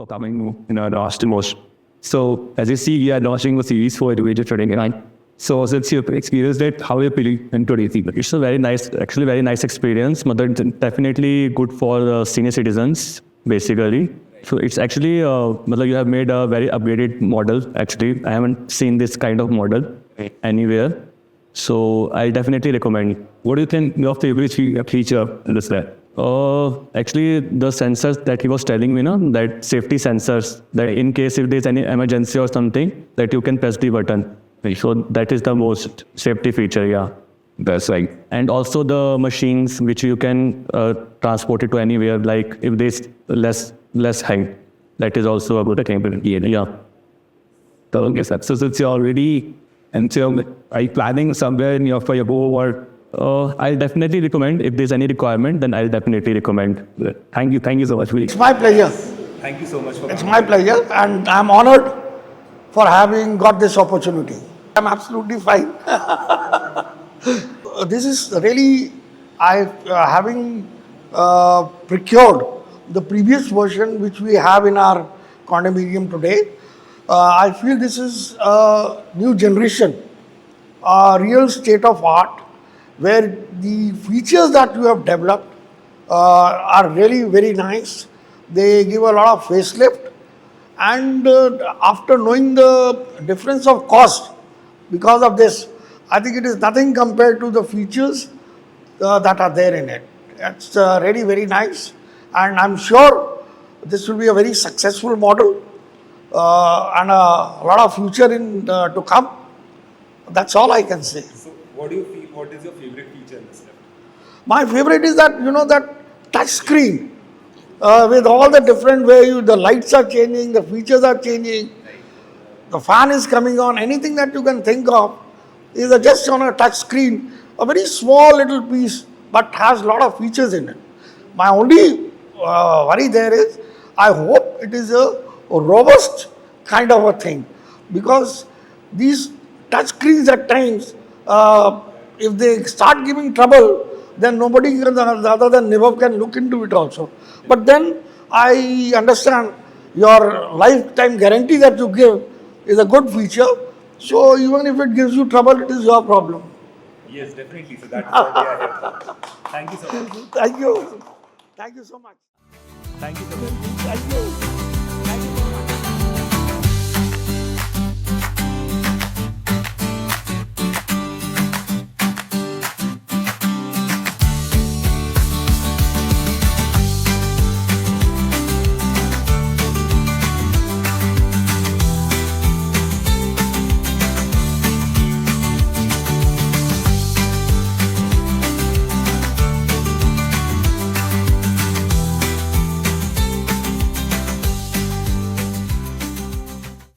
coming in our last most. So as you see, we are launching a series for educated trading line. So since you've experienced it, how are you feeling in today's evening? It's a very nice, actually very nice experience, but it's definitely good for senior citizens, basically. So it's actually, you have made a very upgraded model, actually. I haven't seen this kind of model anywhere. So I definitely recommend. What do you think your favorite feature in this lab? Actually, the sensors that he was telling me, that safety sensors, that in case if there's any emergency or something, that you can press the button. So that is the most safety feature, yeah. That's right. And also the machines which you can transport it to anywhere, like if there's less height, that is also a good capability. Yeah. So, yes, sir. So since you're already, and so are you planning somewhere in your, for your go or? I'll definitely recommend. If there's any requirement, then I'll definitely recommend. Thank you so much. It's my pleasure. Thank you so much for It's my pleasure, and I'm honored for having got this opportunity. I'm absolutely fine. This is really, having procured the previous version which we have in our condominium today. I feel this is a new generation, a real state of art, where the features that you have developed are really very nice. They give a lot of facelift, and after knowing the difference of cost because of this, I think it is nothing compared to the features that are there in it. It's really very nice, and I'm sure this will be a very successful model and a lot of future to come. That's all I can say. So what do you feel, what is your favorite feature in this lift? My favorite is that, that touch screen with all the different way the lights are changing, the features are changing, the fan is coming on, anything that you can think of is just on a touch screen, a very small little piece, but has a lot of features in it. My only worry there is, I hope it is a robust kind of a thing, because these touch screens at times, if they start giving trouble, then nobody other than Nibav can look into it also. But then I understand your lifetime guarantee that you give is a good feature. So even if it gives you trouble, it is your problem. Yes, definitely. So that's what we are here for. Thank you so much. Thank you. Thank you so much. Thank you so much. Thank you.